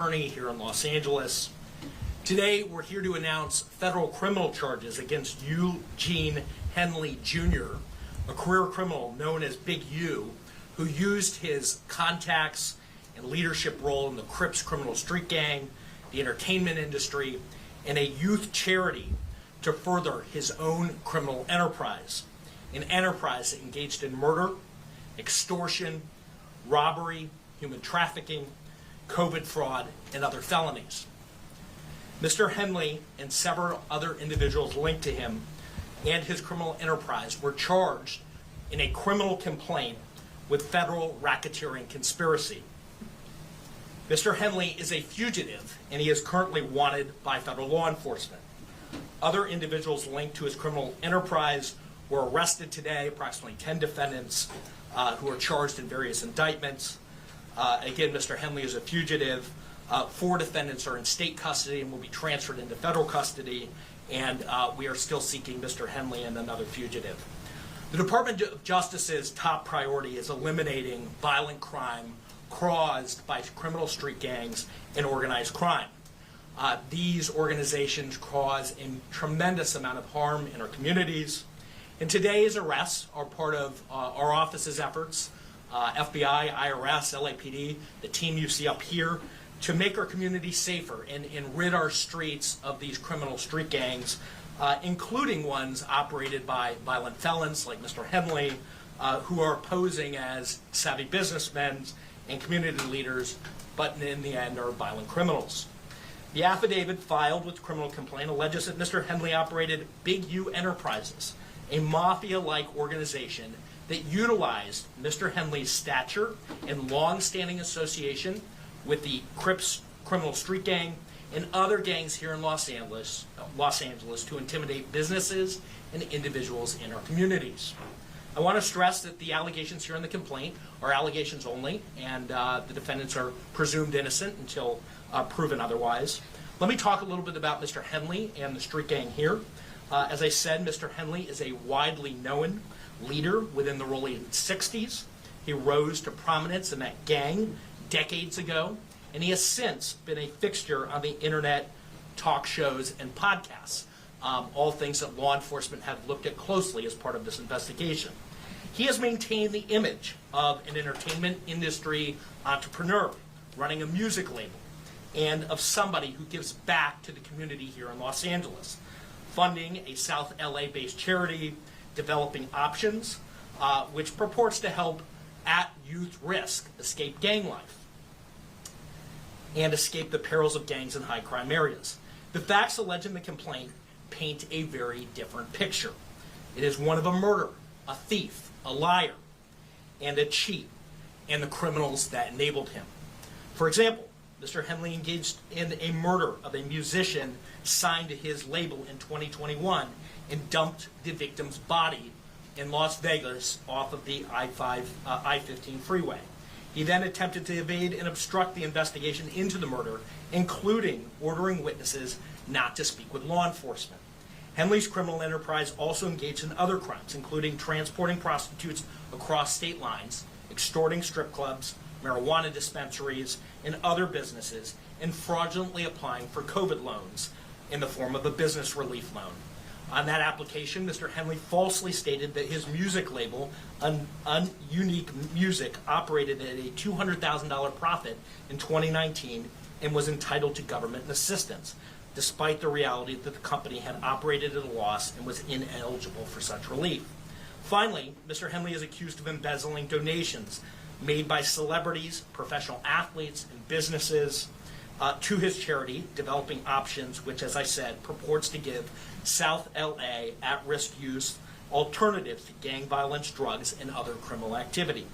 attorney here in Los Angeles. Today, we're here to announce federal criminal charges against Eugene Henley Jr., a career criminal known as Big U, who used his contacts and leadership role in the Crips criminal street gang, the entertainment industry, and a youth charity to further his own criminal enterprise, an enterprise that engaged in murder, extortion, robbery, human trafficking, COVID fraud, and other felonies. Mr. Henley and several other individuals linked to him and his criminal enterprise were charged in a criminal complaint with federal racketeering conspiracy. Mr. Henley is a fugitive, and he is currently wanted by federal law enforcement. Other individuals linked to his criminal enterprise were arrested today, approximately 10 defendants who are charged in various indictments. Again, Mr. Henley is a fugitive. 4 defendants are in state custody and will be transferred into federal custody, and we are still seeking Mr. Henley and another fugitive. The Department of Justice's top priority is eliminating violent crime caused by criminal street gangs and organized crime. These organizations cause a tremendous amount of harm in our communities, and today's arrests are part of our office's efforts, FBI, IRS, LAPD, the team you see up here, to make our communities safer and rid our streets of these criminal street gangs, including ones operated by violent felons like Mr. Henley, who are posing as savvy businessmen and community leaders, but in the end are violent criminals. The affidavit filed with the criminal complaint alleges that Mr. Henley operated Big U Enterprises, a mafia-like organization that utilized Mr. Henley's stature and long-standing association with the Crips criminal street gang and other gangs here in Los Angeles to intimidate businesses and individuals in our communities. I want to stress that the allegations here in the complaint are allegations only, and the defendants are presumed innocent until proven otherwise. Let me talk a little bit about Mr. Henley and the street gang here. As I said, Mr. Henley is a widely known leader within the early 60s. He rose to prominence in that gang decades ago, and he has since been a fixture on the internet, talk shows, and podcasts, all things that law enforcement have looked at closely as part of this investigation. He has maintained the image of an entertainment industry entrepreneur running a music label, and of somebody who gives back to the community here in Los Angeles, funding a South LA-based charity, developing options, which purports to help at youth risk escape gang life and escape the perils of gangs in high crime areas. The facts alleged in the complaint paint a very different picture. It is one of a murderer, a thief, a liar, and a cheat, and the criminals that enabled him. For example, Mr. Henley engaged in a murder of a musician signed to his label in 2021 and dumped the victim's body in Las Vegas off of the I-15 freeway. He then attempted to evade and obstruct the investigation into the murder, including ordering witnesses not to speak with law enforcement. Henley's criminal enterprise also engaged in other crimes, including transporting prostitutes across state lines, extorting strip clubs, marijuana dispensaries, and other businesses, and fraudulently applying for COVID loans in the form of a business relief loan. On that application, Mr. Henley falsely stated that his music label, Unique Music, operated at a $200,000 profit in 2019 and was entitled to government assistance, despite the reality that the company had operated at a loss and was ineligible for such relief. Finally, Mr. Henley is accused of embezzling donations made by celebrities, professional athletes, and businesses to his charity, Developing Options, which, as I said, purports to give South LA at-risk youth alternatives to gang violence, drugs, and other criminal activity.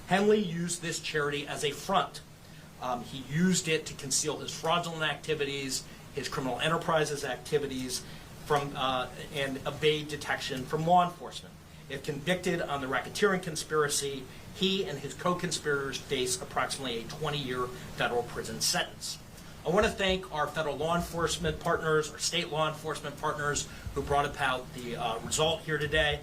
Henley used this charity as a front. He used it to conceal his fraudulent activities, his criminal enterprises activities, and evade detection from law enforcement. If convicted on the racketeering conspiracy, he and his co-conspirators face approximately a 20-year federal prison sentence. I want to thank our federal law enforcement partners, our state law enforcement partners who brought about the result here today.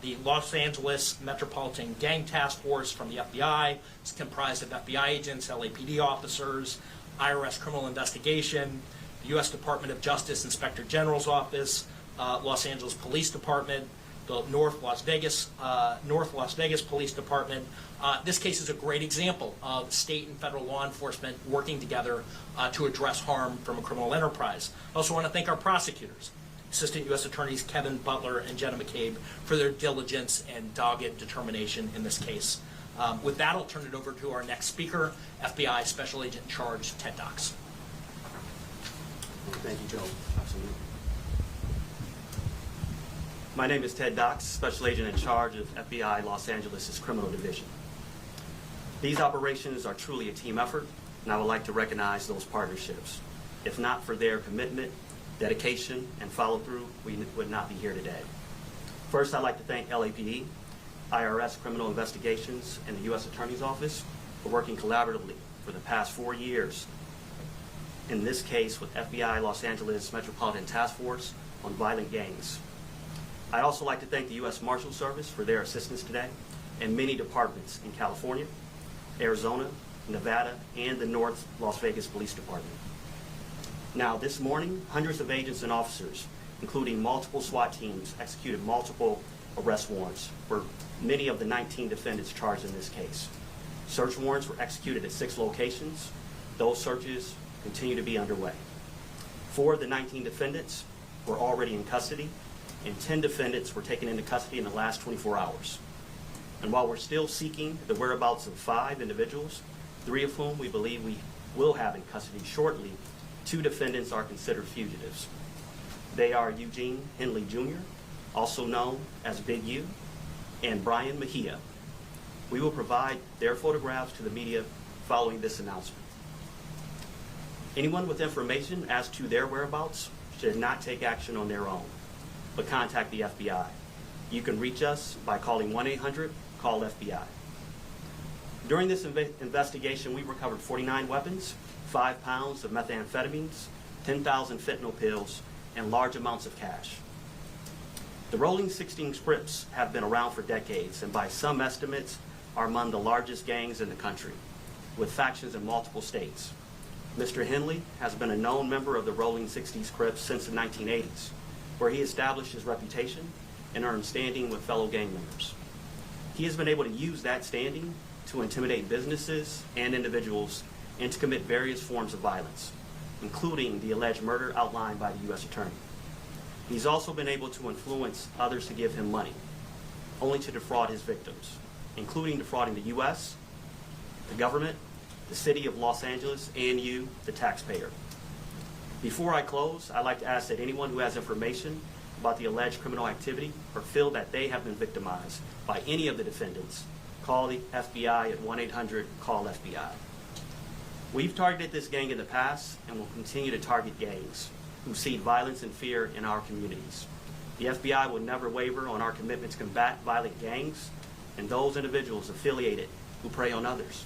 The Los Angeles Metropolitan Gang Task Force from the FBI. It's comprised of FBI agents, LAPD officers, IRS Criminal Investigation, the U.S. Department of Justice Inspector General's Office, Los Angeles Police Department, the North Las Vegas Police Department. This case is a great example of state and federal law enforcement working together to address harm from a criminal enterprise. I also want to thank our prosecutors, Assistant U.S. Attorneys Kevin Butler and Jenna McCabe, for their diligence and dogged determination in this case. With that, I'll turn it over to our next speaker, FBI Special Agent in Charge, Ted Dox. Thank you, Joe. Absolutely. My name is Ted Dox, Special Agent in Charge of FBI Los Angeles' Criminal Division. These operations are truly a team effort, and I would like to recognize those partnerships. If not for their commitment, dedication, and follow-through, we would not be here today. First, I'd like to thank LAPD, IRS Criminal Investigations, and the U.S. Attorney's Office for working collaboratively for the past 4 years, in this case with FBI Los Angeles Metropolitan Task Force on violent gangs. I'd also like to thank the U.S. Marshal Service for their assistance today, and many departments in California, Arizona, Nevada, and the North Las Vegas Police Department. Now, this morning, hundreds of agents and officers, including multiple SWAT teams, executed multiple arrest warrants for many of the 19 defendants charged in this case. Search warrants were executed at 6 locations. Those searches continue to be underway. 4 of the 19 defendants were already in custody, and 10 defendants were taken into custody in the last 24 hours. And while we're still seeking the whereabouts of 5 individuals, 3 of whom we believe we will have in custody shortly, 2 defendants are considered fugitives. They are Eugene Henley Jr., also known as Big U, and Brian Mejia. We will provide their photographs to the media following this announcement. Anyone with information as to their whereabouts should not take action on their own, but contact the FBI. You can reach us by calling 1-800-CALL-FBI. During this investigation, we recovered 49 weapons, 5 pounds of methamphetamines, 10,000 fentanyl pills, and large amounts of cash. The Rolling 16 Crips have been around for decades, and by some estimates are among the largest gangs in the country, with factions in multiple states. Mr. Henley has been a known member of the Rolling 16 Crips since the 1980s, where he established his reputation and earned standing with fellow gang members. He has been able to use that standing to intimidate businesses and individuals and to commit various forms of violence, including the alleged murder outlined by the U.S. Attorney. He's also been able to influence others to give him money, only to defraud his victims, including defrauding the U.S., the government, the city of Los Angeles, and you, the taxpayer. Before I close, I'd like to ask that anyone who has information about the alleged criminal activity or feel that they have been victimized by any of the defendants, call the FBI at 1-800-CALL-FBI. We've targeted this gang in the past and will continue to target gangs who seed violence and fear in our communities. The FBI will never waver on our commitment to combat violent gangs and those individuals affiliated who prey on others.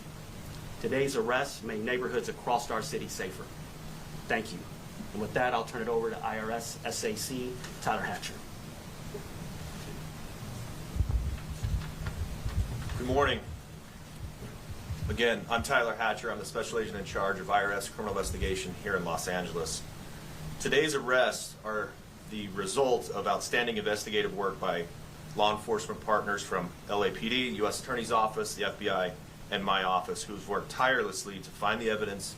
Today's arrests made neighborhoods across our city safer. Thank you. And with that, I'll turn it over to IRS SAC Tyler Hatcher. Good morning. Again, I'm Tyler Hatcher. I'm the Special Agent in Charge of IRS Criminal Investigation here in Los Angeles. Today's arrests are the result of outstanding investigative work by law enforcement partners from LAPD, U.S. Attorney's Office, the FBI, and my office, who've worked tirelessly to find the evidence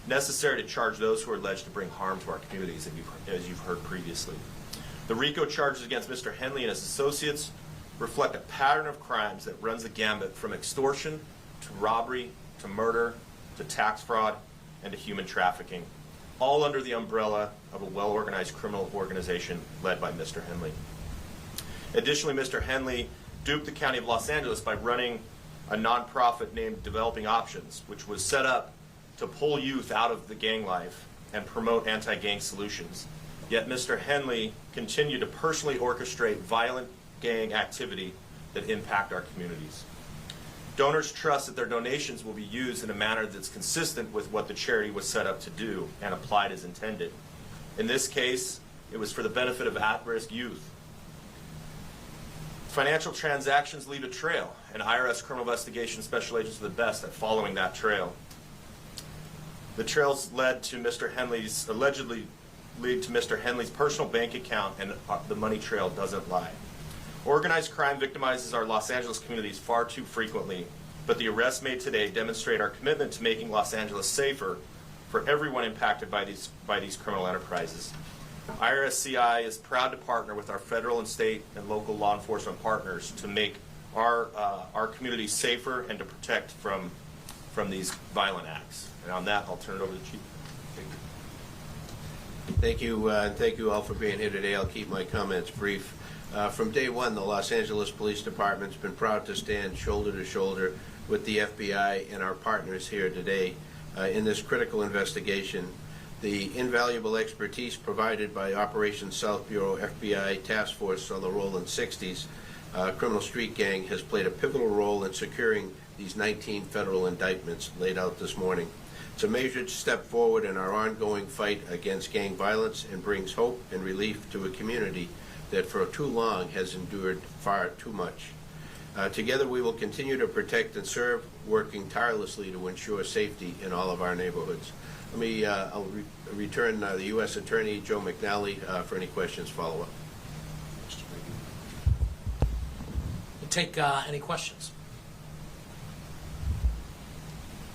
necessary to charge those who are alleged to bring harm to our communities, as you've heard previously. The RICO charges against Mr. Henley and his associates reflect a pattern of crimes that runs the gambit from extortion to robbery to murder to tax fraud and to human trafficking, all under the umbrella of a well-organized criminal organization led by Mr. Henley. Additionally, Mr. Henley duped the County of Los Angeles by running a nonprofit named Developing Options, which was set up to pull youth out of the gang life and promote anti-gang solutions. Yet Mr. Henley continued to personally orchestrate violent gang activity that impact our communities. Donors trust that their donations will be used in a manner that's consistent with what the charity was set up to do and applied as intended. In this case, it was for the benefit of at-risk youth. Financial transactions leave a trail, and IRS criminal investigation special agents are the best at following that trail. The trails allegedly lead to Mr. Henley's personal bank account, and the money trail doesn't lie. Organized crime victimizes our Los Angeles communities far too frequently, but the arrests made today demonstrate our commitment to making Los Angeles safer for everyone impacted by these criminal enterprises. IRSCI is proud to partner with our federal and state and local law enforcement partners to make our communities safer and to protect from these violent acts. And on that, I'll turn it over to the Chief. Thank you, and thank you all for being here today. I'll keep my comments brief. From day one, the Los Angeles Police Department's been proud to stand shoulder to shoulder with the FBI and our partners here today in this critical investigation. The invaluable expertise provided by Operation South Bureau FBI Task Force on the Rolling 60s criminal street gang has played a pivotal role in securing these 19 federal indictments laid out this morning. It's a measured step forward in our ongoing fight against gang violence and brings hope and relief to a community that for too long has endured far too much. Together we will continue to protect and serve, working tirelessly to ensure safety in all of our neighborhoods. I'll return the U.S. Attorney Joe McNally for any questions follow-up. We'll take any questions.